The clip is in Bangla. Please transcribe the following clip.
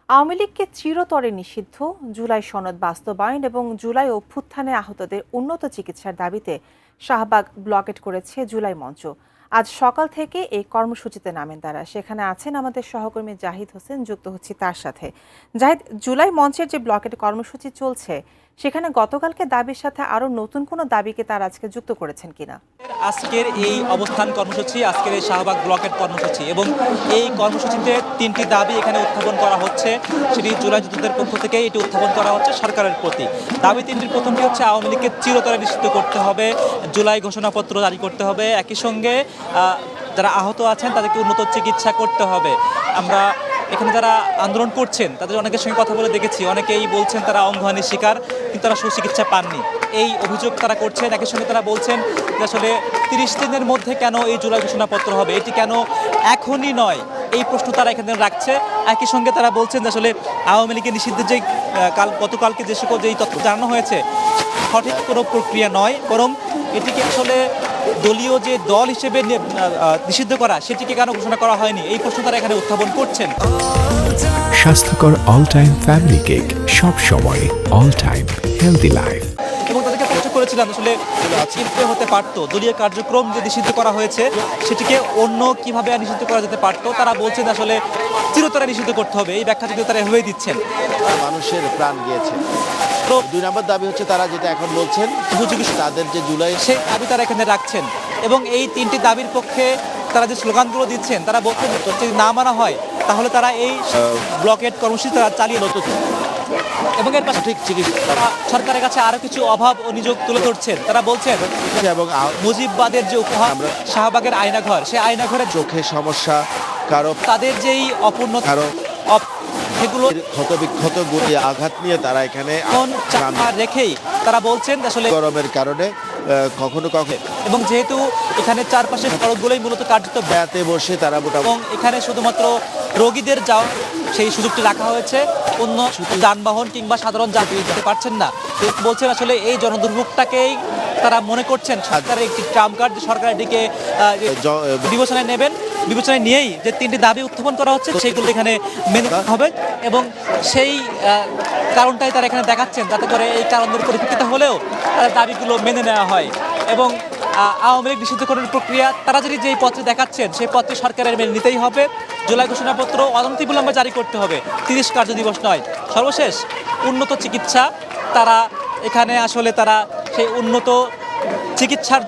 আওয়ামী লীগকে চিরতরে নিষিদ্ধ, জুলাই সনদ বাস্তবায়ন এবং জুলাই অভ্যুত্থানে আহতদের উন্নত চিকিৎসার দাবিতে শাহবাগ ব্লকেট করেছে জুলাই মঞ্চ। আজ সকাল থেকে এই কর্মসূচিতে নামেন তারা। সেখানে আছেন আমাদের সহকর্মী জাহিদ হোসেন, যুক্ত হচ্ছি তার সাথে। জাহিদ, জুলাই মঞ্চের যে ব্লকেট কর্মসূচি চলছে, সেখানে গতকালকে দাবির সাথে আরো নতুন কোনো দাবিকে তারা আজকে যুক্ত করেছেন কিনা? আজকের এই অবস্থান কর্মসূচি, আজকের এই শাহবাগ ব্লকের কর্মসূচি এবং এই কর্মসূচিতে তিনটি দাবি এখানে উত্থাপন করা হচ্ছে। সেটি জুলাই যোদ্ধাদের পক্ষ থেকে এটি উত্থাপন করা হচ্ছে সরকারের প্রতি। দাবি তিনটির প্রথমটি হচ্ছে আওয়ামী লীগকে চিরতরে নিষিদ্ধ করতে হবে, জুলাই ঘোষণাপত্র জারি করতে হবে, একই সঙ্গে যারা আহত আছেন তাদেরকে উন্নত চিকিৎসা করতে হবে। আমরা এখানে যারা আন্দোলন করছেন তাদের অনেকের সঙ্গে কথা বলে দেখেছি, অনেকেই বলছেন তারা অঙ্গহানির শিকার, কিন্তু তারা সুচিকিৎসা পাননি, এই অভিযোগ তারা করছেন। একই সঙ্গে তারা বলছেন যে আসলে 30 দিনের মধ্যে কেন এই জুলাই ঘোষণাপত্র হবে, এটি কেন এখনই নয়, এই প্রশ্ন তারা এখানে রাখছে। একই সঙ্গে তারা বলছেন যে আসলে আওয়ামী লীগের নিষিদ্ধের যে গতকালকে যে সকল যেই তথ্য জানানো হয়েছে সঠিক কোনো প্রক্রিয়া নয়, বরং এটিকে আসলে দলীয় যে দল হিসেবে নিষিদ্ধ করা সেটিকে কেন ঘোষণা করা হয়নি, এই প্রশ্ন তারা এখানে উত্থাপন করছেন। স্বাস্থ্যকর অল টাইম ফ্যামিলি কেক, সব সময় অল টাইম হেলদি লাইফ। এবং তাদেরকে প্রশ্ন করেছিলাম আসলে চিন্তা হতে পারতো দলীয় কার্যক্রম যে নিষিদ্ধ করা হয়েছে সেটিকে অন্য কিভাবে নিষিদ্ধ করা যেতে পারতো। তারা বলছেন আসলে চিরতরে নিষিদ্ধ করতে হবে, এই ব্যাখ্যা যদি তারা এভাবেই দিচ্ছেন। মানুষের প্রাণ গিয়েছে। দুই নম্বর দাবি হচ্ছে তারা যেটা এখন বলছেন তাদের যে জুলাই, সেই দাবি তারা এখানে রাখছেন এবং এই তিনটি দাবির পক্ষে তারা যে স্লোগানগুলো দিচ্ছেন, তারা বলছেন যদি না মানা হয় তাহলে তারা এই ব্লকেট কর্মসূচি তারা চালিয়ে যেত। এবং এর পাশে ঠিক চিকিৎসা সরকারের কাছে আরো কিছু অভাব ও নিযোগ তুলে ধরছেন। তারা বলছেন এবং মুজিববাদের যে উপহার শাহবাগের আয়নাঘর, সেই আয়নাঘরের চোখের সমস্যা কারো, তাদের যেই অপূর্ণতা কারো সেগুলো ক্ষতবিক্ষত গুলি আঘাত নিয়ে তারা এখানে রেখেই তারা বলছেন আসলে গরমের কারণে কখনো কখনো, এবং যেহেতু এখানে চারপাশে সড়কগুলোই মূলত কার্যত ব্যাতে বসে তারা এবং এখানে শুধুমাত্র রোগীদের যাওয়ার সেই সুযোগটি রাখা হয়েছে, অন্য যানবাহন কিংবা সাধারণ যাত্রী যেতে পারছেন না। বলছেন আসলে এই জনদুর্ভোগটাকেই তারা মনে করছেন সরকারের একটি ট্রাম্প কার্ড, সরকার এটিকে বিবেচনায় নেবেন, বিবেচনায় নিয়েই যে তিনটি দাবি উত্থাপন করা হচ্ছে সেইগুলো এখানে মেনে হবে এবং সেই কারণটাই তারা এখানে দেখাচ্ছেন, যাতে করে এই কারণের পরিপ্রেক্ষিতে হলেও তাদের দাবিগুলো মেনে নেওয়া হয়। এবং আওয়ামী লীগ নিষিদ্ধকরণের প্রক্রিয়া তারা যদি যেই পত্রে দেখাচ্ছেন সেই পত্রে সরকারের মেনে নিতেই হবে। জুলাই ঘোষণাপত্র অনতিবিলম্বে জারি করতে হবে, 30 কার্যদিবস নয়। সর্বশেষ উন্নত চিকিৎসা, তারা এখানে আসলে তারা সেই উন্নত চিকিৎসার